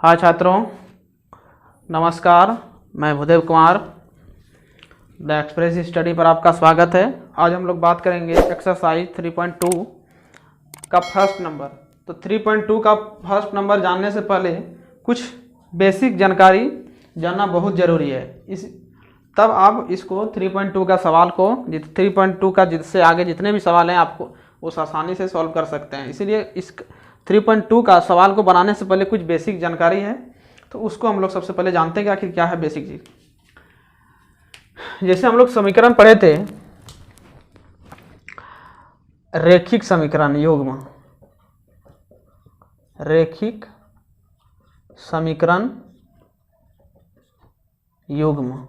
हाँ छात्रों, नमस्कार। मैं Bhudev Kumar the express study पर आपका स्वागत है। आज हम लोग बात करेंगे एक्सरसाइज 3.2 का फर्स्ट नंबर। तो 3.2 का फर्स्ट नंबर जानने से पहले कुछ बेसिक जानकारी जानना बहुत ज़रूरी है। तब आप इसको 3.2 का सवाल को 3.2 का जिससे आगे जितने भी सवाल हैं आपको उस आसानी से सॉल्व कर सकते हैं। इसीलिए इस 3.2 का सवाल को बनाने से पहले कुछ बेसिक जानकारी है, तो उसको हम लोग सबसे पहले जानते हैं कि आखिर क्या है बेसिक चीज। जैसे हम लोग समीकरण पढ़े थे, रैखिक समीकरण युग्म, रैखिक समीकरण युग्म।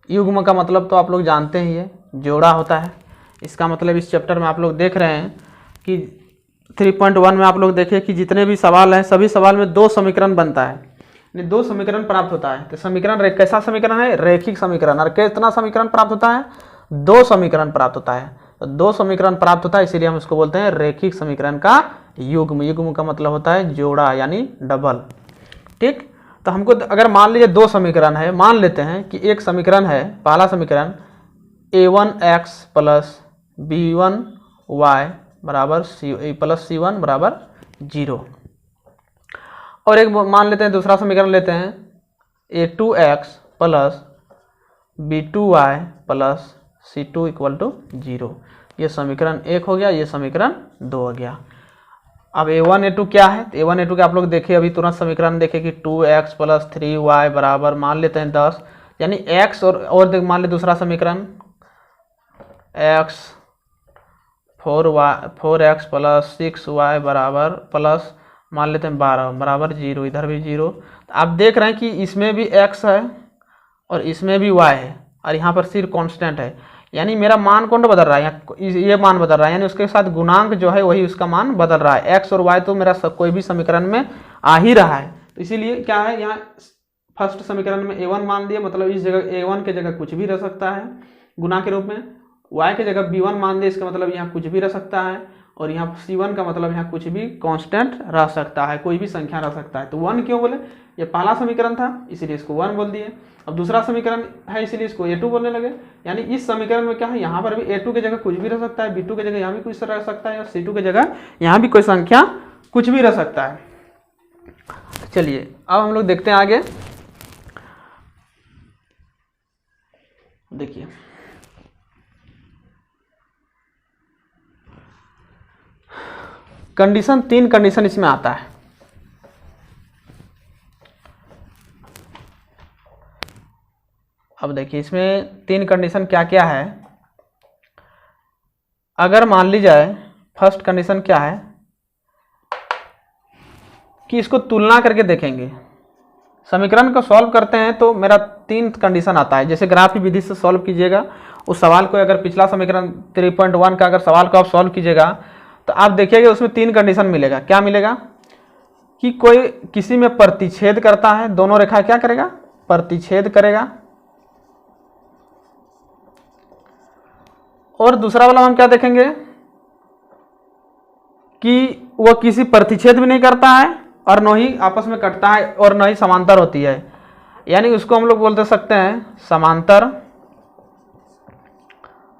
युग्म का मतलब तो आप लोग जानते ही है, जोड़ा होता है। इसका मतलब इस चैप्टर में आप लोग देख रहे हैं कि 3.1 में आप लोग देखिए कि जितने भी सवाल हैं सभी सवाल में दो समीकरण बनता है, यानी दो समीकरण प्राप्त होता है। तो समीकरण कैसा समीकरण है? रैखिक समीकरण। और कितना समीकरण प्राप्त होता है? दो समीकरण प्राप्त होता है। तो दो समीकरण प्राप्त होता है, इसीलिए हम इसको बोलते हैं रैखिक समीकरण का युग्म। युग्म का मतलब होता है जोड़ा यानी डबल। ठीक, तो हमको अगर मान लीजिए दो समीकरण है, मान लेते हैं कि एक समीकरण है, पहला समीकरण a1x प्लस b1y बराबर प्लस c1 बराबर 0, और एक मान लेते हैं दूसरा समीकरण लेते हैं a2x plus b2y plus c2 equal to 0। ये समीकरण एक हो गया, ये समीकरण दो हो गया। अब a1 a2 क्या है? तो a1 a2 के आप लोग देखिए, अभी तुरंत समीकरण देखे कि 2x प्लस 3y बराबर मान लेते हैं 10, यानी x और मान ले दूसरा समीकरण x 4x प्लस 6y बराबर प्लस मान लेते हैं 12 बराबर 0, इधर भी 0। तो आप देख रहे हैं कि इसमें भी x है और इसमें भी y है, और यहाँ पर सिर्फ कांस्टेंट है, यानी मेरा मान कौन बदल रहा है? ये मान बदल रहा है, यानी उसके साथ गुणांक जो है वही उसका मान बदल रहा है। x और y तो मेरा कोई भी समीकरण में आ ही रहा है। तो इसीलिए क्या है, यहाँ फर्स्ट समीकरण में a1 मान दिया, मतलब इस जगह a1 के जगह कुछ भी रह सकता है गुणा के रूप में, y के जगह b1 मान दिया, इसका मतलब यहाँ कुछ भी रह सकता है, और यहाँ c1 का मतलब यहाँ कुछ भी कांस्टेंट रह सकता है, कोई भी संख्या रह सकता है। तो 1 क्यों बोले? ये पहला समीकरण था इसीलिए इसको 1 बोल दिए। अब दूसरा समीकरण है इसीलिए इसको a2 बोलने लगे। यानी इस समीकरण में क्या है, यहाँ पर भी a2 की जगह कुछ भी रह सकता है, b2 की जगह यहाँ भी कुछ रह सकता है, और c2 की जगह यहाँ भी कोई संख्या कुछ भी रह सकता है। चलिए अब हम लोग देखते हैं आगे। देखिए कंडीशन, तीन कंडीशन इसमें आता है। अब देखिए इसमें तीन कंडीशन क्या क्या है। अगर मान ली जाए, फर्स्ट कंडीशन क्या है कि इसको तुलना करके देखेंगे, समीकरण को सॉल्व करते हैं तो मेरा तीन कंडीशन आता है। जैसे ग्राफ की विधि से सॉल्व कीजिएगा उस सवाल को, अगर पिछला समीकरण 3.1 का अगर सवाल को आप सॉल्व कीजिएगा तो आप देखिएगा उसमें तीन कंडीशन मिलेगा। क्या मिलेगा कि कोई किसी में प्रतिच्छेद करता है, दोनों रेखा क्या करेगा? प्रतिच्छेद करेगा। और दूसरा वाला हम क्या देखेंगे कि वो किसी प्रतिच्छेद भी नहीं करता है और न ही आपस में कटता है और न ही समांतर होती है, यानी उसको हम लोग बोलते सकते हैं समांतर।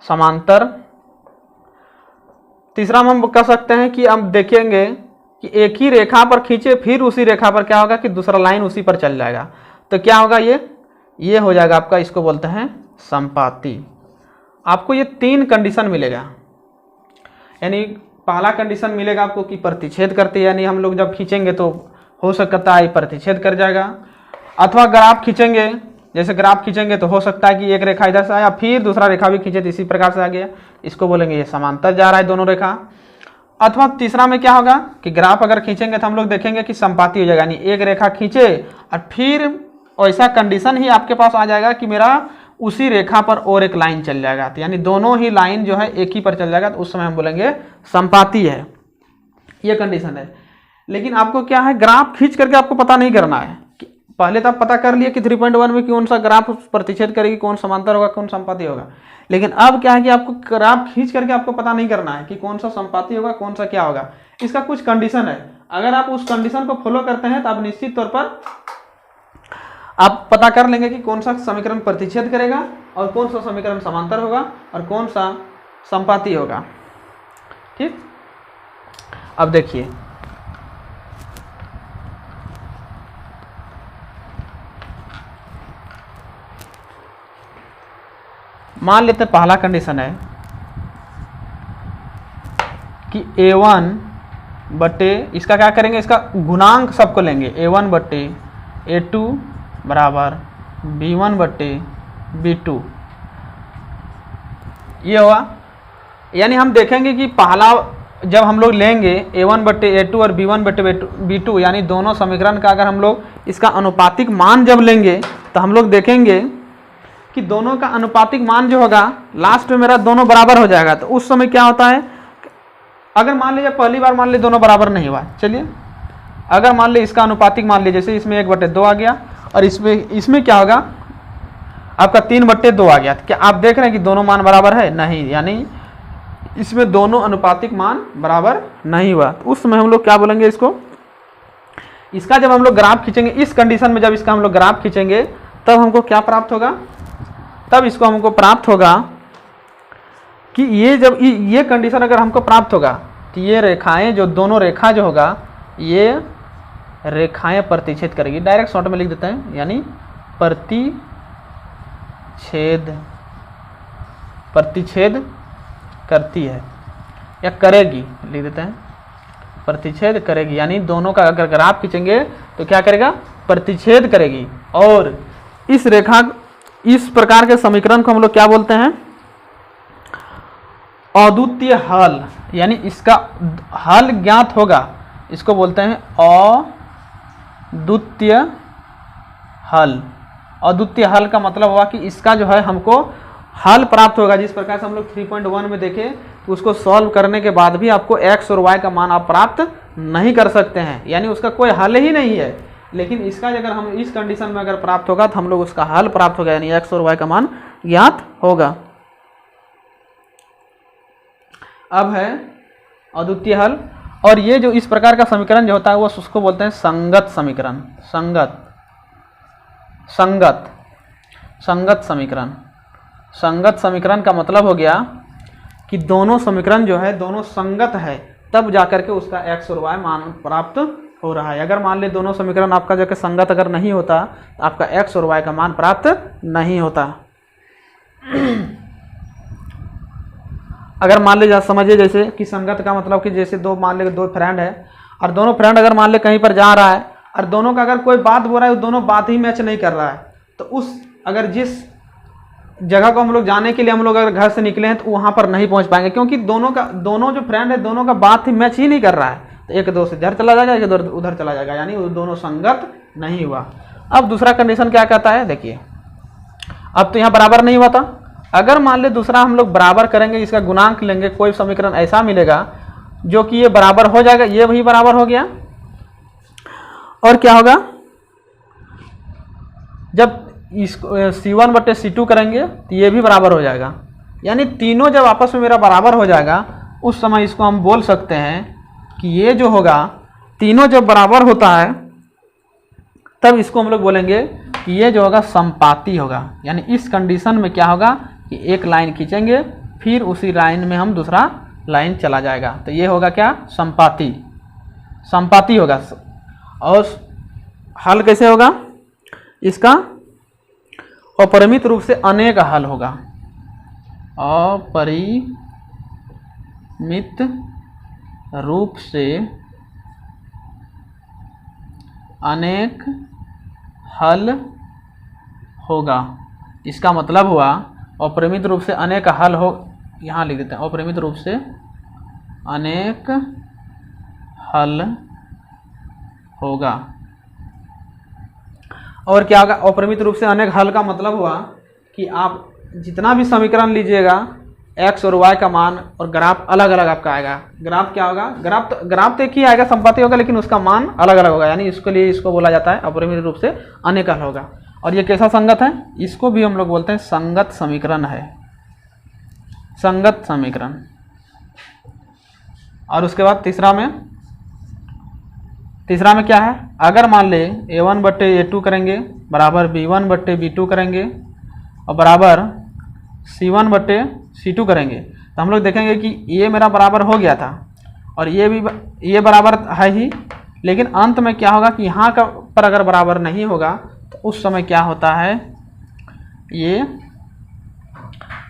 समांतर। तीसरा हम कह सकते हैं कि हम देखेंगे कि एक ही रेखा पर खींचे, फिर उसी रेखा पर क्या होगा कि दूसरा लाइन उसी पर चल जाएगा, तो क्या होगा ये हो जाएगा आपका, इसको बोलते हैं संपाती। आपको ये तीन कंडीशन मिलेगा, यानी पहला कंडीशन मिलेगा आपको कि प्रतिच्छेद करते, यानी हम लोग जब खींचेंगे तो हो सकता है प्रतिच्छेद कर जाएगा। अथवा ग्राफ खींचेंगे, जैसे ग्राफ खींचेंगे तो हो सकता है कि एक रेखा इधर से आया फिर दूसरा रेखा भी खींचे तो इसी प्रकार से आ गया, इसको बोलेंगे ये समांतर जा रहा है दोनों रेखा। अथवा तीसरा में क्या होगा कि ग्राफ अगर खींचेंगे तो हम लोग देखेंगे कि संपाती हो जाएगा, यानी एक रेखा खींचे और फिर ऐसा कंडीशन ही आपके पास आ जाएगा कि मेरा उसी रेखा पर और एक लाइन चल जाएगा, तो यानी दोनों ही लाइन जो है एक ही पर चल जाएगा, तो उस समय हम बोलेंगे संपाती है। ये कंडीशन है। लेकिन आपको क्या है, ग्राफ खींच करके आपको पता नहीं करना है। पहले तो आप पता कर लिए कि 3.1 में कौन सा ग्राफ प्रतिच्छेद करेगी, कौन समांतर होगा, कौन संपाती होगा। लेकिन अब क्या है कि आपको ग्राफ खींच करके आपको पता नहीं करना है कि कौन सा संपाती होगा, कौन सा क्या होगा। इसका कुछ कंडीशन है। अगर आप उस कंडीशन को फॉलो करते हैं तो आप निश्चित तौर पर आप पता कर लेंगे कि कौन सा समीकरण प्रतिच्छेद करेगा और कौन सा समीकरण समांतर होगा और कौन सा संपाती होगा। ठीक, अब देखिए मान लेते हैं पहला कंडीशन है कि a1 बटे इसका क्या करेंगे, इसका गुणांक सबको लेंगे, a1 बटे a2 बराबर b1 बटे b2। ये हुआ, यानी हम देखेंगे कि पहला जब हम लोग लेंगे a1 बटे a2 और b1 बटे b2, यानी दोनों समीकरण का अगर हम लोग इसका अनुपातिक मान जब लेंगे तो हम लोग देखेंगे कि दोनों का अनुपातिक मान जो होगा लास्ट में मेरा दोनों बराबर हो जाएगा। तो उस समय क्या होता है, अगर मान लीजिए पहली बार मान लीजिए दोनों बराबर नहीं हुआ, चलिए अगर मान लीजिए इसका अनुपातिक मान लीजिए जैसे इसमें 1/2 आ गया और इसमें क्या होगा आपका 3/2 आ गया, तो क्या आप देख रहे हैं कि दोनों मान बराबर है? नहीं, यानी इसमें दोनों अनुपातिक मान बराबर नहीं हुआ। तो उस समय हम लोग क्या बोलेंगे इसको, इसका जब हम लोग ग्राफ खींचेंगे, इस कंडीशन में जब इसका हम लोग ग्राफ खींचेंगे तब हमको क्या प्राप्त होगा, तब इसको हमको प्राप्त होगा कि ये जब ये कंडीशन अगर हमको प्राप्त होगा तो ये रेखाएं जो दोनों रेखा जो होगा ये रेखाएं प्रतिच्छेद करेगी। डायरेक्ट शॉर्ट में लिख देते हैं, यानी प्रतिच्छेद करती है या करेगी, लिख देते हैं प्रतिच्छेद करेगी, यानी दोनों का अगर ग्राफ खींचेंगे तो क्या करेगा, प्रतिच्छेद करेगी। और इस रेखा इस प्रकार के समीकरण को हम लोग क्या बोलते हैं, अद्वितीय हल, यानी इसका हल ज्ञात होगा, इसको बोलते हैं अद्वितीय हल। अद्वितीय हल का मतलब हुआ कि इसका जो है हमको हल प्राप्त होगा। जिस प्रकार से हम लोग 3.1 में देखें तो उसको सॉल्व करने के बाद भी आपको x और y का मान आप प्राप्त नहीं कर सकते हैं, यानी उसका कोई हल ही नहीं है। लेकिन इसका अगर हम इस कंडीशन में अगर प्राप्त होगा तो हम लोग उसका हल प्राप्त होगा, यानी x और y का मान ज्ञात होगा। अब है अद्वितीय हल, और ये जो इस प्रकार का समीकरण जो होता है वो उसको बोलते हैं संगत समीकरण। संगत समीकरण का मतलब हो गया कि दोनों समीकरण जो है दोनों संगत है, तब जाकर के उसका x और y मान प्राप्त हो रहा है। अगर मान ले दोनों समीकरण आपका जो कि संगत अगर नहीं होता तो आपका x और y का मान प्राप्त नहीं होता। अगर मान ले समझिए जैसे कि संगत का मतलब कि जैसे मान ले दो फ्रेंड है और दोनों फ्रेंड अगर मान ले कहीं पर जा रहा है और दोनों का अगर कोई बात बोल रहा है, दोनों बात ही मैच नहीं कर रहा है, तो उस अगर जिस जगह को हम लोग जाने के लिए हम लोग अगर घर से निकले हैं तो वहां पर नहीं पहुंच पाएंगे, क्योंकि दोनों जो फ्रेंड है दोनों का बात ही मैच ही नहीं कर रहा है। तो एक दो से इधर चला जाएगा, एक दो उधर चला जाएगा, यानी वो दोनों संगत नहीं हुआ। अब दूसरा कंडीशन क्या कहता है, देखिए अब तो यहाँ बराबर नहीं हुआ था। अगर मान ले दूसरा हम लोग बराबर करेंगे, इसका गुणांक लेंगे, कोई समीकरण ऐसा मिलेगा जो कि ये बराबर हो जाएगा, ये भी बराबर हो गया, और क्या होगा जब इसको C1 बटे C2 करेंगे तो ये भी बराबर हो जाएगा। यानी तीनों जब आपस में मेरा बराबर हो जाएगा उस समय इसको हम बोल सकते हैं कि ये जो होगा तीनों जब बराबर होता है तब इसको हम लोग बोलेंगे कि ये जो होगा संपाती होगा। यानी इस कंडीशन में क्या होगा कि एक लाइन खींचेंगे फिर उसी लाइन में हम दूसरा लाइन चला जाएगा, तो ये होगा क्या, संपाती होगा। और हल कैसे होगा इसका, अपरिमित रूप से अनेक हल होगा, अपरिमित रूप से अनेक हल होगा। इसका मतलब हुआ अपरिमित रूप से अनेक हल हो, यहाँ लिख देते हैं अपरिमित रूप से अनेक हल होगा। और क्या होगा, अपरिमित रूप से अनेक हल का मतलब हुआ कि आप जितना भी समीकरण लीजिएगा x और y का मान और ग्राफ अलग अलग आपका आएगा। ग्राफ क्या होगा, ग्राफ तो एक ही आएगा, संपाती होगा, लेकिन उसका मान अलग अलग होगा। यानी इसके लिए इसको बोला जाता है अपरिमित रूप से अनेक हल होगा। और ये कैसा संगत है, इसको भी हम लोग बोलते हैं संगत समीकरण है, संगत समीकरण। और उसके बाद तीसरा में तीसरा में क्या है, अगर मान ले A1/A2 करेंगे बराबर B1/B2 करेंगे और बराबर C1/C2 करेंगे, तो हम लोग देखेंगे कि ये मेरा बराबर हो गया था और ये बराबर है ही, लेकिन अंत में क्या होगा कि यहाँ का पर अगर बराबर नहीं होगा तो उस समय क्या होता है,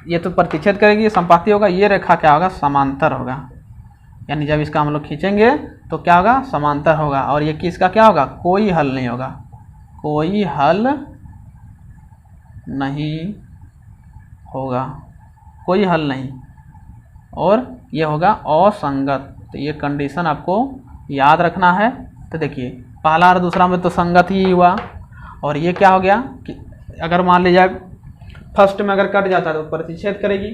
ये तो प्रतिच्छेद करेगी, ये संपाती होगा, ये रेखा क्या होगा, समांतर होगा। यानी जब इसका हम लोग खींचेंगे तो क्या होगा, समांतर होगा। और ये किसका क्या होगा, कोई हल नहीं होगा, कोई हल नहीं होगा, कोई हल नहीं, और ये होगा असंगत। तो ये कंडीशन आपको याद रखना है। तो देखिए पहला और दूसरा में तो संगत ही हुआ, और ये क्या हो गया कि अगर मान लीजिए फर्स्ट में अगर कट जाता है तो प्रतिच्छेद करेगी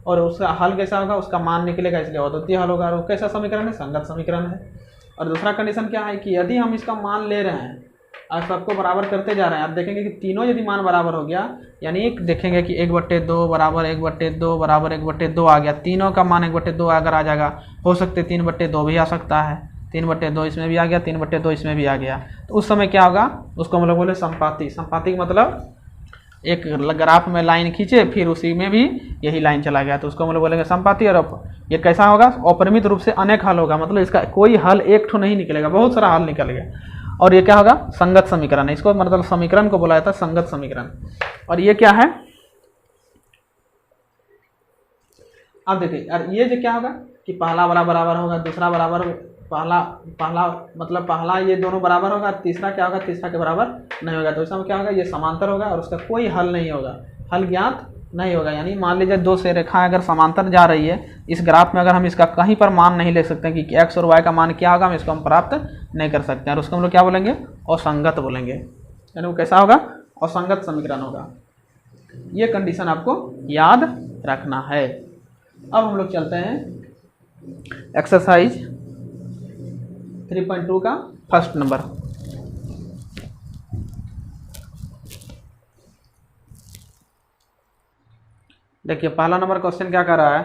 और उसका हल कैसा होगा, उसका मान निकलेगा, इसलिए अद्वितीय हल होगा। और वो कैसा समीकरण है, संगत समीकरण है। और दूसरा कंडीशन क्या है कि यदि हम इसका मान ले रहे हैं और सबको बराबर करते जा रहे हैं, आप देखेंगे कि तीनों यदि मान बराबर हो गया, यानी देखेंगे कि 1/2 बराबर 1/2 बराबर 1/2 आ गया, तीनों का मान 1/2 अगर आ जाएगा, हो सकते 3/2 भी आ सकता है, 3/2 इसमें भी आ गया, 3/2 इसमें भी आ गया, तो उस समय क्या होगा, उसको हम लोग बोले संपाती। संपाती का मतलब एक ग्राफ में लाइन खींचे फिर उसी में भी यही लाइन चला गया, तो उसको हम लोग बोलेंगे संपाती। और ये कैसा होगा, अपरिमित रूप से अनेक हल होगा, मतलब इसका कोई हल एक ठो नहीं निकलेगा, बहुत सारा हल निकल गया। और ये क्या होगा, संगत समीकरण है, इसको मतलब समीकरण को बोला जाता है संगत समीकरण। और ये क्या है, अब देखिए यार, ये जो क्या होगा कि पहला वाला बराबर होगा, दूसरा बराबर पहला मतलब पहला ये दोनों बराबर होगा, तीसरा क्या होगा, तीसरा के बराबर नहीं होगा, तो इसमें क्या होगा, ये समांतर होगा और उसका कोई हल नहीं होगा, हल ज्ञात नहीं होगा। यानी मान लीजिए दो से रेखाएं अगर समांतर जा रही है, इस ग्राफ में अगर हम इसका कहीं पर मान नहीं ले सकते कि x और y का मान क्या होगा, हम इसको हम प्राप्त नहीं कर सकते हैं, और उसको हम लोग क्या बोलेंगे, असंगत बोलेंगे। यानी वो कैसा होगा, असंगत समीकरण होगा। ये कंडीशन आपको याद रखना है। अब हम लोग चलते हैं एक्सरसाइज 3.2 का फर्स्ट नंबर। देखिए पहला नंबर क्वेश्चन क्या कर रहा है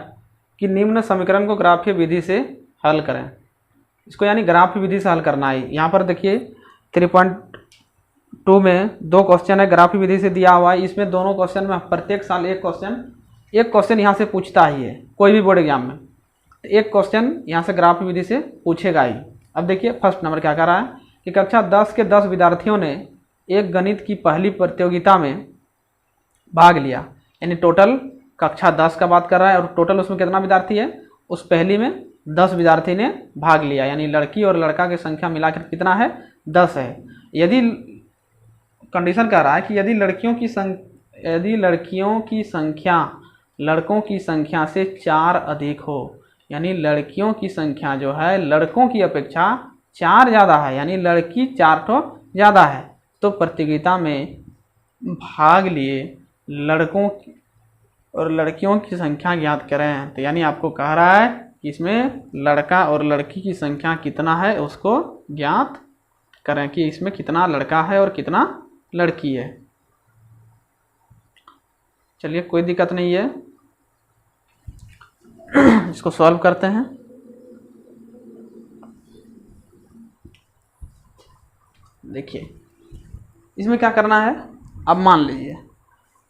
कि निम्न समीकरण को ग्राफीय विधि से हल करें। इसको यानी ग्राफीय विधि से हल करना है। यहाँ पर देखिए 3.2 में दो क्वेश्चन है, ग्राफीय विधि से दिया हुआ है। इसमें दोनों क्वेश्चन में प्रत्येक साल एक क्वेश्चन यहाँ से पूछता ही है, कोई भी बोर्ड एग्जाम में एक क्वेश्चन यहाँ से ग्राफीय विधि से पूछेगा ही। अब देखिए फर्स्ट नंबर क्या कर रहा है कि कक्षा 10 के 10 विद्यार्थियों ने एक गणित की पहली प्रतियोगिता में भाग लिया। यानी टोटल कक्षा 10 का बात कर रहा है और टोटल उसमें कितना विद्यार्थी है, उस पहली में 10 विद्यार्थी ने भाग लिया। यानी लड़की और लड़का की संख्या मिलाकर कितना है, 10 है। यदि कंडीशन कह रहा है कि यदि लड़कियों की संख्या लड़कों की संख्या से 4 अधिक हो, यानी लड़कियों की संख्या जो है लड़कों की अपेक्षा 4 ज़्यादा है, यानी लड़की 4 तो ज़्यादा है, तो प्रतियोगिता में भाग लिए लड़कों और लड़कियों की संख्या ज्ञात करें। तो यानी आपको कह रहा है कि इसमें लड़का और लड़की की संख्या कितना है उसको ज्ञात करें, कि इसमें कितना लड़का है और कितना लड़की है। चलिए कोई दिक्कत नहीं है, इसको सॉल्व करते हैं। देखिए इसमें क्या करना है, अब मान लीजिए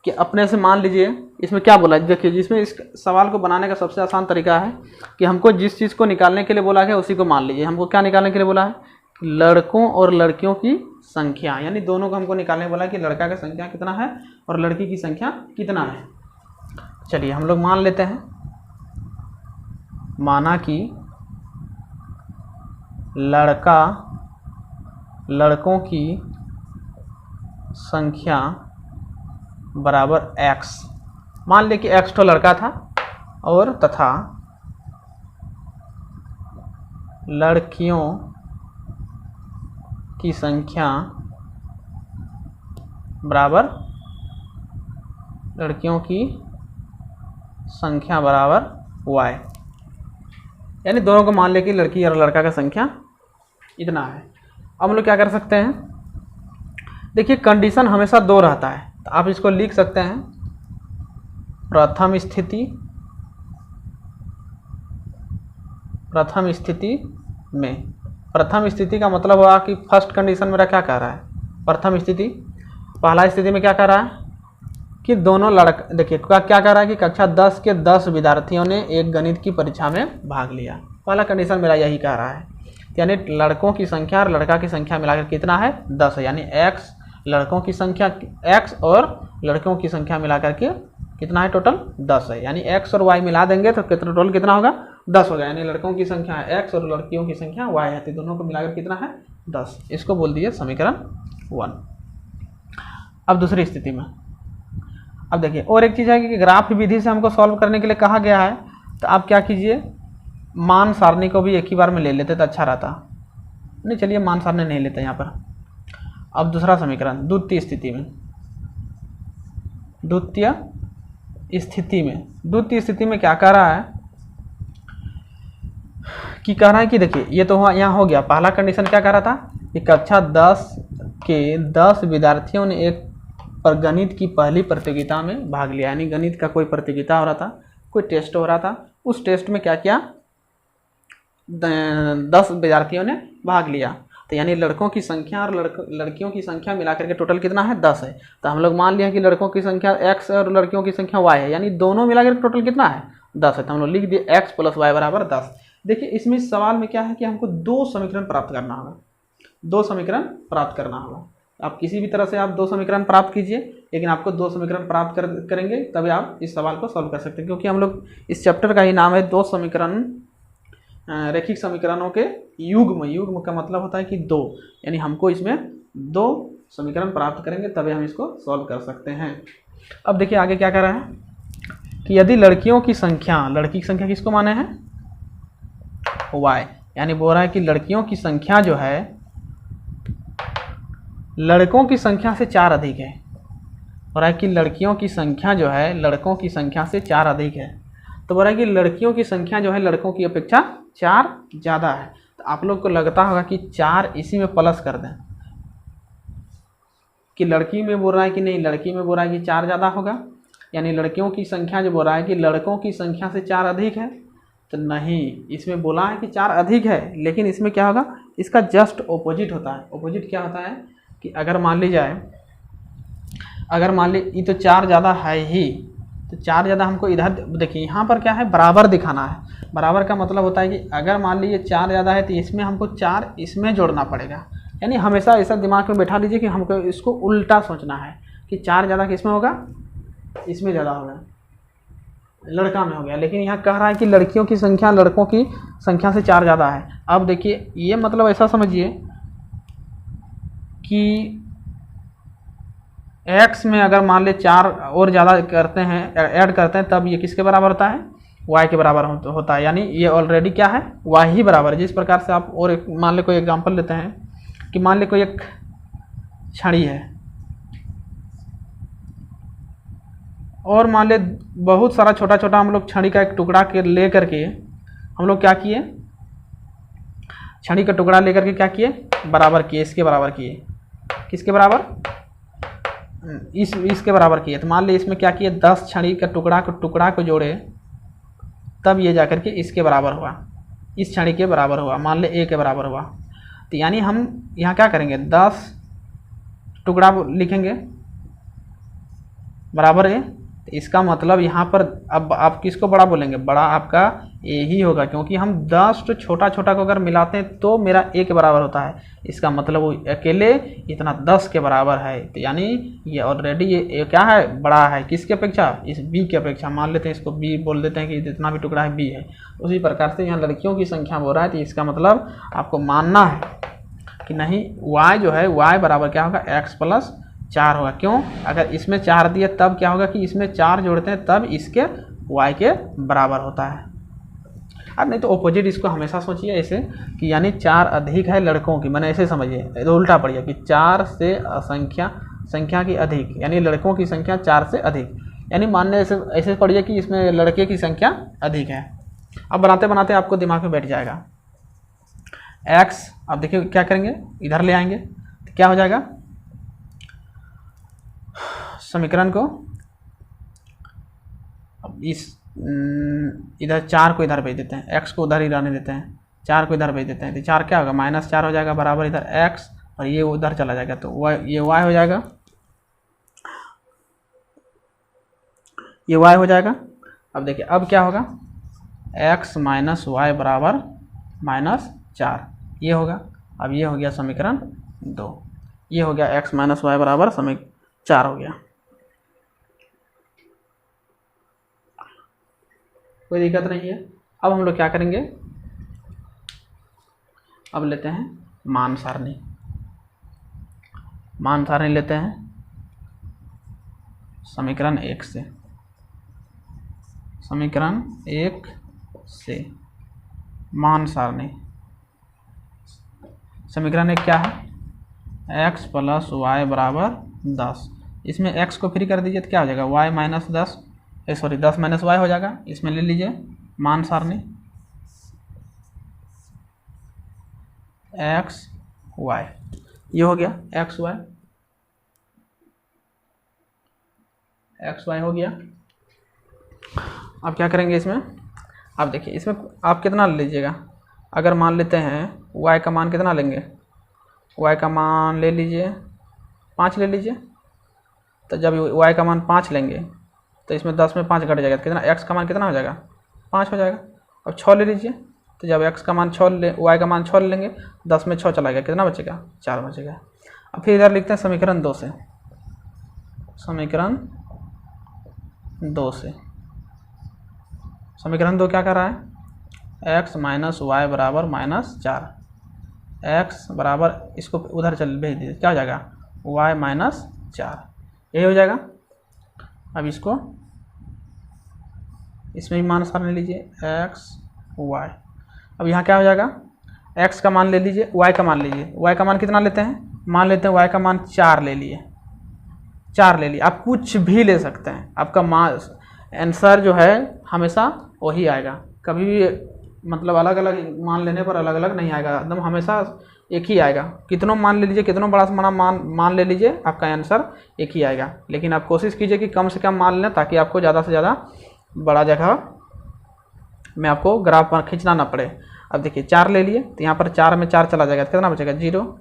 कि अपने से मान लीजिए इसमें क्या बोला है। देखिए जिसमें इस सवाल को बनाने का सबसे आसान तरीका है कि हमको जिस चीज़ को निकालने के लिए बोला गया उसी को मान लीजिए। हमको क्या निकालने के लिए बोला है, लड़कों और लड़कियों की संख्या, यानी दोनों को हमको निकालने बोला है कि लड़का की संख्या कितना है और लड़की की संख्या कितना है। चलिए हम लोग मान लेते हैं, माना कि लड़कों की संख्या बराबर x, मान ले कि x तो लड़का था और तथा लड़कियों की संख्या बराबर y, यानी दोनों को मान ले कि लड़की और लड़का का संख्या इतना है। अब हम लोग क्या कर सकते हैं, देखिए कंडीशन हमेशा 2 रहता है, तो आप इसको लिख सकते हैं प्रथम स्थिति में प्रथम स्थिति का मतलब हुआ कि फर्स्ट कंडीशन मेरा क्या कह रहा है, प्रथम स्थिति, पहला स्थिति में क्या कह रहा है कि दोनों लड़का, देखिए क्या कह रहा है कि कक्षा 10 के 10 विद्यार्थियों ने एक गणित की परीक्षा में भाग लिया। पहला कंडीशन मेरा यही कह रहा है, यानी लड़कों की संख्या और लड़का की संख्या मिलाकर कितना है 10 है, यानी x लड़कों की संख्या x और लड़कों की संख्या मिलाकर के कितना है टोटल 10 है, यानी x और y मिला देंगे तो कितना टोटल कितना होगा 10 होगा, यानी लड़कों की संख्या है x और लड़कियों की संख्या y है, तो दोनों को मिलाकर कितना है 10। इसको बोल दिए समीकरण 1। अब दूसरी स्थिति में, अब देखिए और एक चीज़ है कि ग्राफ विधि से हमको सॉल्व करने के लिए कहा गया है, तो आप क्या कीजिए मान सारणी को भी एक ही बार में ले लेते तो अच्छा रहता, नहीं चलिए मान सारणी नहीं लेते यहाँ पर। अब दूसरा समीकरण द्वितीय स्थिति में, द्वितीय स्थिति में क्या कह रहा है कि कह रहा है कि देखिए ये तो यहाँ हो गया, पहला कंडीशन क्या कह रहा था कि कक्षा 10 के 10 विद्यार्थियों ने एक पर गणित की पहली प्रतियोगिता में भाग लिया, यानी गणित का कोई प्रतियोगिता हो रहा था, कोई टेस्ट हो रहा था, उस टेस्ट में क्या किया 10 विद्यार्थियों ने भाग लिया, तो यानी लड़कों की संख्या और लड़कियों की संख्या मिलाकर के टोटल कितना है 10 है। तो हम लोग मान लिया कि लड़कों की संख्या x और लड़कियों की संख्या y है, यानी दोनों मिलाकर के टोटल कितना है 10 है, तो हम लोग लिख दिए x + y = 10। देखिए इसमें सवाल में क्या है कि हमको 2 समीकरण प्राप्त करना होगा, 2 समीकरण प्राप्त करना होगा। आप किसी भी तरह से आप 2 समीकरण प्राप्त कीजिए, लेकिन आपको 2 समीकरण प्राप्त करेंगे तभी आप इस सवाल को सॉल्व कर सकते हैं, क्योंकि हम लोग इस चैप्टर का ही नाम है 2 समीकरण, रैखिक समीकरणों के युग्म। युग्म का मतलब होता है कि 2, यानी हमको इसमें 2 समीकरण प्राप्त करेंगे तभी हम इसको सॉल्व कर सकते हैं। अब देखिए आगे क्या कह रहा है कि यदि लड़कियों की संख्या, लड़की की संख्या किसको माने हैं y, यानी बोल रहा है कि लड़कियों की संख्या जो है लड़कों की संख्या से 4 अधिक है, बोल रहा है कि लड़कियों की संख्या जो है लड़कों की संख्या से 4 अधिक है, तो बोल रहा है कि लड़कियों की संख्या जो है लड़कों की अपेक्षा 4 ज़्यादा है। तो आप लोग को लगता होगा कि 4 इसी में प्लस कर दें, कि लड़की में बोल रहा है कि नहीं, लड़की में बोल रहा है कि 4 ज़्यादा होगा, यानी लड़कियों की संख्या जो बोल रहा है कि लड़कों की संख्या से 4 अधिक है, तो नहीं, इसमें बोला है कि 4 अधिक है, लेकिन इसमें क्या होगा इसका जस्ट ऑपोजिट होता है। ऑपोजिट क्या होता है कि अगर मान ली जाए, अगर मान ली ये तो 4 ज़्यादा है ही, तो 4 ज़्यादा हमको इधर देखिए यहाँ पर क्या है बराबर दिखाना है। बराबर का मतलब होता है कि अगर मान लीजिए 4 ज़्यादा है तो इसमें हमको 4 इसमें जोड़ना पड़ेगा, यानी हमेशा ऐसा दिमाग में बैठा लीजिए कि हमको इसको उल्टा सोचना है कि 4 ज़्यादा किसमें होगा, इसमें ज़्यादा होगा, लड़का में हो गया, लेकिन यहाँ कह रहा है कि लड़कियों की संख्या लड़कों की संख्या से 4 ज़्यादा है। अब देखिए ये मतलब ऐसा समझिए कि x में अगर मान ले 4 और ज़्यादा करते हैं, ऐड करते हैं, तब ये किसके बराबर होता है y के बराबर होता है, यानी ये ऑलरेडी क्या है y ही बराबर है। जिस प्रकार से आप और एक मान ले कोई एग्जांपल लेते हैं कि मान ले कोई एक छड़ी है और मान ले बहुत सारा छोटा छोटा हम लोग छड़ी का एक टुकड़ा के ले करके हम लोग क्या किए, छड़ी का टुकड़ा लेकर के क्या किए बराबर किए, इसके बराबर किए, किसके बराबर, इसके बराबर किए। तो मान ली इसमें क्या किए 10 छड़ी का टुकड़ा को जोड़े, तब ये जाकर के इसके बराबर हुआ, इस छड़ी के बराबर हुआ, मान ले a के बराबर हुआ। तो यानी हम यहाँ क्या करेंगे 10 टुकड़ा लिखेंगे बराबर है, तो इसका मतलब यहाँ पर अब आप किसको बड़ा बोलेंगे, बड़ा आपका a ही होगा, क्योंकि हम 10 तो छोटा छोटा को अगर मिलाते हैं तो मेरा a के बराबर होता है, इसका मतलब वो अकेले इतना 10 के बराबर है। तो यानी ये ऑलरेडी ये क्या है बड़ा है, किसके अपेक्षा, इस b के अपेक्षा। मान लेते हैं इसको b बोल देते हैं कि जितना भी टुकड़ा है b है। उसी प्रकार से यहाँ लड़कियों की संख्या बोल रहा है, तो इसका मतलब आपको मानना है कि नहीं y जो है y बराबर क्या होगा x + 4 होगा। क्यों, अगर इसमें 4 दिए तब क्या होगा कि इसमें 4 जोड़ते हैं तब इसके y के बराबर होता है। अब नहीं तो ऑपोजिट इसको हमेशा सोचिए ऐसे कि यानी 4 अधिक है लड़कों की, मैंने ऐसे समझिए, तो उल्टा पढ़िए कि 4 से संख्या की अधिक, यानी लड़कों की संख्या 4 से अधिक, यानी मानने ऐसे पढ़िए कि इसमें लड़के की संख्या अधिक है। अब बनाते बनाते आपको दिमाग में बैठ जाएगा x। अब देखिए क्या करेंगे, इधर ले आएंगे तो क्या हो जाएगा, समीकरण को अब इस इधर 4 को इधर भेज देते हैं, x को उधर ही रहने देते हैं, 4 को इधर भेज देते हैं तो 4 क्या होगा, -4 हो जाएगा बराबर इधर x, और ये उधर चला जाएगा तो ये y हो जाएगा, ये y हो जाएगा। अब देखिए अब क्या होगा, x माइनस वाई बराबर -4, ये होगा। अब ये हो गया समीकरण 2, ये हो गया x माइनस वाई बराबर 4 हो गया। कोई दिक्कत नहीं है। अब हम लोग क्या करेंगे, अब लेते हैं मान सारणी। मान सारणी लेते हैं समीकरण 1 से, समीकरण 1 से मान सारणी। समीकरण 1 क्या है, x प्लस वाई बराबर 10। इसमें x को फ्री कर दीजिए तो क्या हो जाएगा, y minus 10, sorry 10 minus Y हो जाएगा। इसमें ले लीजिए मान सारणी x y, ये हो गया x y हो गया। अब क्या करेंगे इसमें, अब देखिए इसमें आप कितना ले लीजिएगा, अगर मान लेते हैं y का मान कितना लेंगे, y का मान ले लीजिए 5 ले लीजिए। तो जब y का मान 5 लेंगे तो इसमें 10 में 5 घट जाएगा, कितना x का मान कितना हो जाएगा, 5 हो जाएगा। अब 6 ले लीजिए, तो जब x का मान 6 ले, y का मान 6 ले लेंगे, 10 में 6 चला गया, कितना बचेगा, 4 बचेगा। अब फिर इधर लिखते हैं समीकरण 2 से, समीकरण 2 से, समीकरण 2 क्या कर रहा है, x माइनस वाई बराबर -4, x बराबर इसको उधर चल भेज दीजिए, क्या हो जाएगा, y माइनस 4, यही हो जाएगा। अब इसको इसमें भी मान सारणी लीजिए x y। अब यहाँ क्या हो जाएगा, x का मान ले लीजिए, y का मान लीजिए, y का मान कितना लेते हैं, मान लेते हैं y का मान 4 ले लिए, 4 ले लिए। आप कुछ भी ले सकते हैं, आपका मान आंसर जो है हमेशा वही आएगा, कभी भी मतलब अलग अलग मान लेने पर अलग अलग नहीं आएगा, एकदम हमेशा एक ही आएगा। कितनों मान ले लीजिए, कितनों बड़ा से बड़ा मान ले लीजिए, आपका आंसर एक ही आएगा। लेकिन आप कोशिश कीजिए कि कम से कम मान लें, ताकि आपको ज़्यादा से ज़्यादा बड़ा जगह में आपको ग्राफ पर खींचना ना पड़े। अब देखिए 4 ले लिए, तो यहाँ पर 4 में 4 चला जाएगा, कितना बचेगा, 0।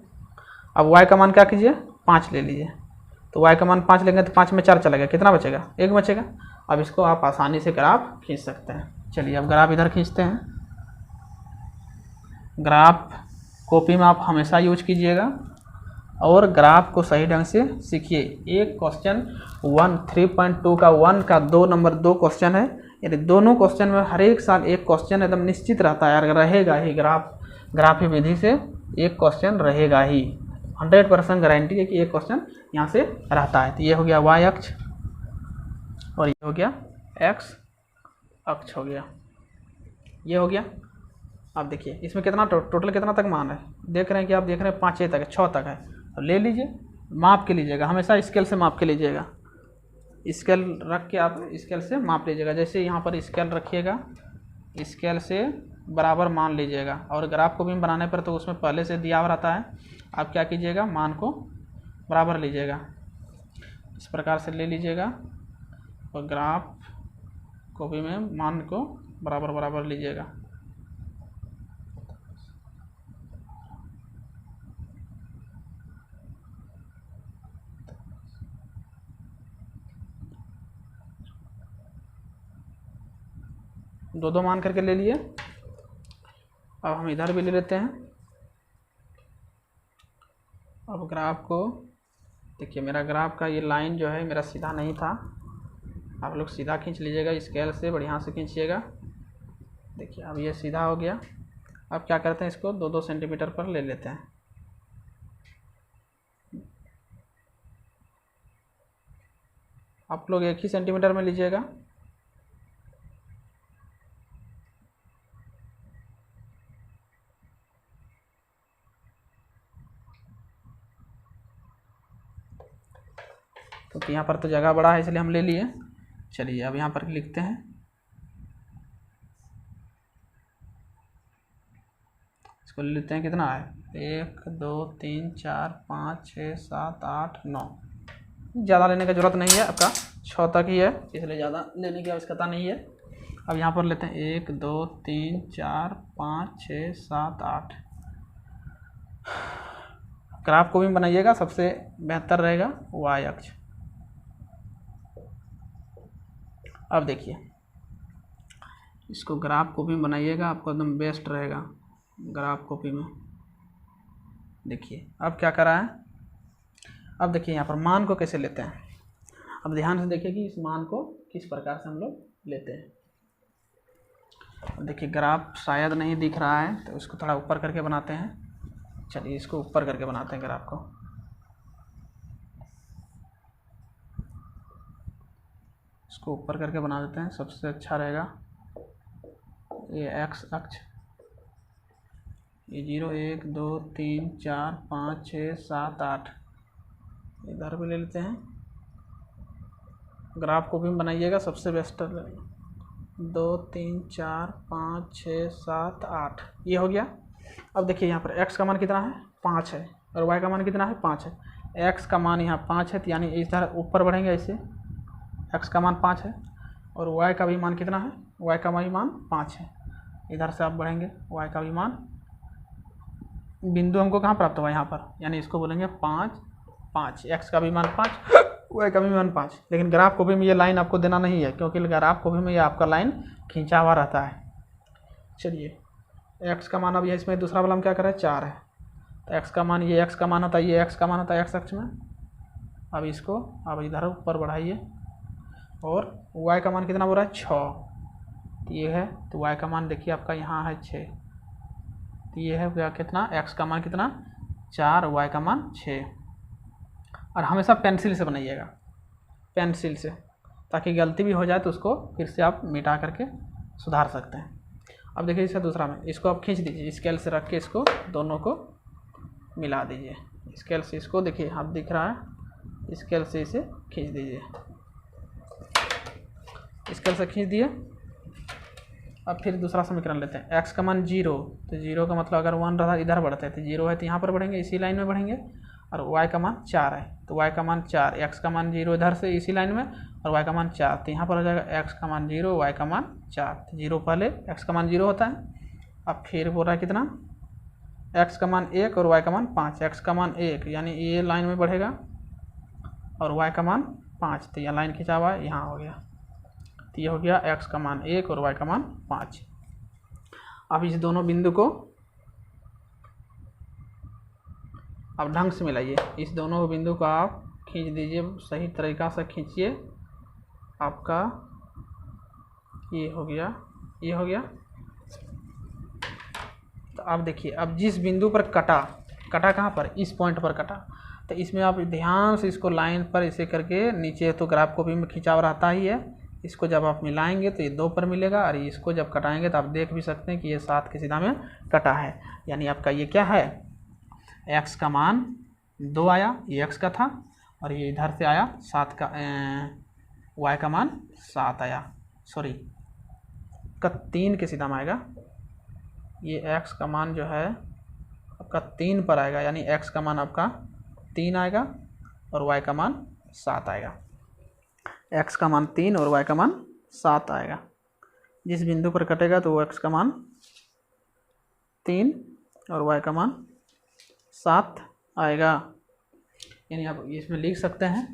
अब y का मान क्या कीजिए, 5 ले लीजिए, तो y का मान 5 लेंगे तो 5 में 4 चला गया, कितना बचेगा, 1 बचेगा। अब इसको आप आसानी से ग्राफ खींच सकते हैं। चलिए अब ग्राफ इधर खींचते हैं। ग्राफ कॉपी में आप हमेशा यूज कीजिएगा और ग्राफ को सही ढंग से सीखिए। एक क्वेश्चन 3.2 का 1 का 2 नंबर 2 क्वेश्चन है, यानी दोनों क्वेश्चन में हर एक साल एक क्वेश्चन एकदम निश्चित रहता है, अगर रहेगा ही ग्राफी विधि से एक क्वेश्चन रहेगा ही, 100% गारंटी है कि एक क्वेश्चन यहाँ से रहता है। तो ये हो गया y अक्ष और ये हो गया x अक्ष हो गया, ये हो गया। अब देखिए इसमें कितना टोटल कितना तक मान है, देख रहे हैं कि आप देख रहे हैं 5 तक है, 6 तक है। तो ले लीजिए, माप के लीजिएगा, हमेशा स्केल से माप के लीजिएगा, स्केल रख के आप स्केल से माप लीजिएगा। जैसे यहाँ पर स्केल रखिएगा, स्केल से बराबर मान लीजिएगा। और ग्राफ को भी बनाने पर तो उसमें पहले से दिया हुआ रहता है, आप क्या कीजिएगा, मान को बराबर लीजिएगा, इस प्रकार से ले लीजिएगा और ग्राफ कॉपी में मान को बराबर लीजिएगा। दो मान करके ले लिए। अब हम इधर भी ले लेते हैं। अब ग्राफ को देखिए, मेरा ग्राफ का ये लाइन जो है मेरा सीधा नहीं था, आप लोग सीधा खींच लीजिएगा, स्केल से बढ़िया से खींचिएगा। देखिए अब ये सीधा हो गया। अब क्या करते हैं, इसको 2-2 सेंटीमीटर पर ले लेते हैं। आप लोग 1 ही सेंटीमीटर में लीजिएगा। तो यहाँ पर तो जगह बड़ा है इसलिए हम ले लिए। चलिए अब यहाँ पर लिखते हैं, इसको ले लेते हैं, कितना है, 1 2 3 4 5 6 7 8 9। ज़्यादा लेने की ज़रूरत नहीं है, आपका 6 तक ही है, इसलिए ज़्यादा लेने की आवश्यकता नहीं है। अब यहाँ पर लेते हैं 1 2 3 4 5 6 7 8। ग्राफ को भी बनाइएगा, सबसे बेहतर रहेगा y अक्ष। अब देखिए इसको ग्राफ कॉपी में बनाइएगा, आपको एकदम बेस्ट रहेगा ग्राफ कॉपी में। देखिए अब क्या करा है, अब देखिए यहाँ पर मान को कैसे लेते हैं। अब ध्यान से देखिए कि इस मान को किस प्रकार से हम लोग लेते हैं। अब देखिए ग्राफ शायद नहीं दिख रहा है तो इसको थोड़ा ऊपर करके बनाते हैं। चलिए इसको ऊपर करके बनाते हैं ग्राफ को। इसको ऊपर करके बना देते हैं, सबसे अच्छा रहेगा। ये x अक्ष, ये 0 1 2 3 4 5 6 7 8 इधर भी ले लेते हैं। ग्राफ को भी बनाइएगा, सबसे बेस्ट 2 3 4 5 6 7 8 ये हो गया। अब देखिए यहाँ पर x का मान कितना है 5 है और y का मान कितना है 5 है। x का मान यहाँ 5 है तो यानी इधर ऊपर बढ़ेंगे ऐसे, x का मान 5 है और y का भी मान कितना है, y का भी मान 5 है। इधर से आप बढ़ेंगे, y का भी मान, बिंदु हमको कहाँ प्राप्त हुआ यहाँ पर, यानी इसको बोलेंगे 5 5, x का भी मान 5 y का भी मान 5। लेकिन ग्राफ कॉपी में ये लाइन आपको देना नहीं है, क्योंकि ग्राफ कॉपी में ये आपका लाइन खींचा हुआ रहता है। चलिए x का मान, अब ये इसमें दूसरा वाला हम क्या करें 4 है तो x का मान, ये x का मान होता है, ये x का मान होता है x अक्ष में। अब इसको अब इधर ऊपर बढ़ाइए और y का मान कितना बोल रहा है 6, ये है तो y का मान देखिए आपका यहाँ है 6, तो ये है कितना, x का मान कितना 4, y का मान 6। और हमेशा पेंसिल से बनाइएगा, पेंसिल से, ताकि गलती भी हो जाए तो उसको फिर से आप मिटा करके सुधार सकते हैं। अब देखिए इसका दूसरा में, इसको आप खींच दीजिए, स्केल से रख के इसको दोनों को मिला दीजिए। स्केल से इसको देखिए आप दिख रहा है, स्केल से इसे खींच दीजिए, स्केल से खींच दिए। अब फिर दूसरा समीकरण लेते हैं, x का मान 0, तो 0 का मतलब अगर 1 रहा इधर बढ़ते हैं तो 0 है तो यहाँ पर बढ़ेंगे, इसी लाइन में बढ़ेंगे। और y का मान 4 है तो y का मान 4, x का मान 0 इधर से इसी लाइन में, और y का मान 4 तो यहाँ पर हो जाएगा x का मान 0 y का मान 4, तो 0 पहले x का मान 0 होता है। अब फिर बोल रहा है कितना, x का मान 1 और y का मान 5, x का मान 1 यानी ये लाइन में बढ़ेगा और y का मान 5, तो यह लाइन खिंचा हुआ है, यहाँ हो गया। तो ये हो गया x का मान 1 और y का मान 5। अब इस दोनों बिंदु को अब ढंग से मिलाइए, इस दोनों बिंदु को आप खींच दीजिए, सही तरीक़ा से खींचिए। आपका ये हो गया, ये हो गया। तो अब देखिए, अब जिस बिंदु पर कटा कहाँ पर, इस पॉइंट पर कटा, तो इसमें आप ध्यान से इसको लाइन पर इसे करके नीचे, तो ग्राफ कॉपी में खिंचाव रहता ही है, इसको जब आप मिलाएंगे तो ये 2 पर मिलेगा, और इसको जब कटाएंगे तो आप देख भी सकते हैं कि ये 7 की सीधा में कटा है। यानी आपका ये क्या है, x का मान 2 आया, ये x का था, और ये इधर से आया 7 का, y का मान 7 आया, सॉरी का 3 के सीधा में आएगा। ये x का मान जो है आपका 3 पर आएगा, यानी x का मान आपका 3 आएगा और y का मान 7 आएगा। x का मान 3 और y का मान 7 आएगा। जिस बिंदु पर कटेगा तो वो x का मान 3 और y का मान 7 आएगा। यानी आप इसमें लिख सकते हैं,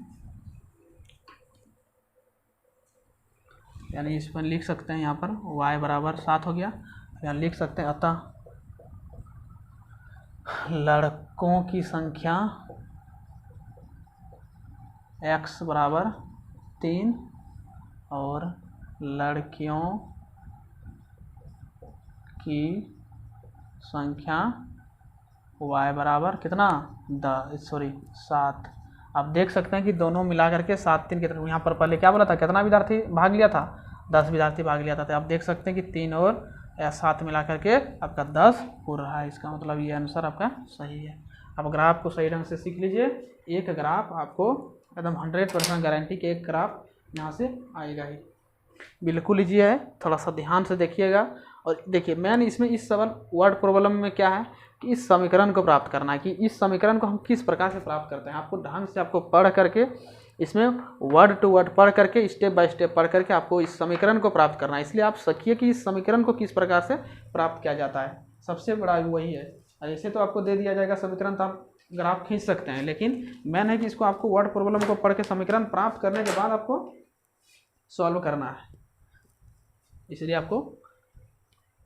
यानी इसमें लिख सकते हैं यहाँ पर y बराबर 7 हो गया। यहाँ लिख सकते हैं, अतः लड़कों की संख्या x बराबर 3 और लड़कियों की संख्या y बराबर कितना 7। आप देख सकते हैं कि दोनों मिला करके 7 3 कितना, यहाँ पर पहले क्या बोला था, कितना विद्यार्थी भाग लिया था, 10 विद्यार्थी भाग लिया था। तो आप देख सकते हैं कि 3 और 7 मिला करके आपका 10 हो रहा है। इसका मतलब ये आंसर आपका सही है। अब ग्राफ को सही ढंग से सीख लीजिए। एक ग्राफ आपको एकदम 100% गारंटी के एक ग्राफ यहाँ से आएगा ही, बिल्कुल ईजी है। थोड़ा सा ध्यान से देखिएगा। और देखिए मैंने इसमें इस सवाल वर्ड प्रॉब्लम में क्या है कि इस समीकरण को प्राप्त करना है, कि इस समीकरण को हम किस प्रकार से प्राप्त करते हैं। आपको ढंग से आपको पढ़ करके इसमें वर्ड टू वर्ड पढ़ करके, स्टेप बाय स्टेप पढ़ करके आपको इस समीकरण को प्राप्त करना है। इसलिए आप सीखिए कि इस समीकरण को किस प्रकार से प्राप्त किया जाता है, सबसे बड़ा वही है। ऐसे तो आपको दे दिया जाएगा समीकरण, तो आप ग्राफ खींच सकते हैं, लेकिन मेन है कि इसको आपको वर्ड प्रॉब्लम को पढ़ के समीकरण प्राप्त करने के बाद आपको सॉल्व करना है। इसलिए आपको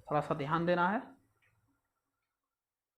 थोड़ा सा ध्यान देना है।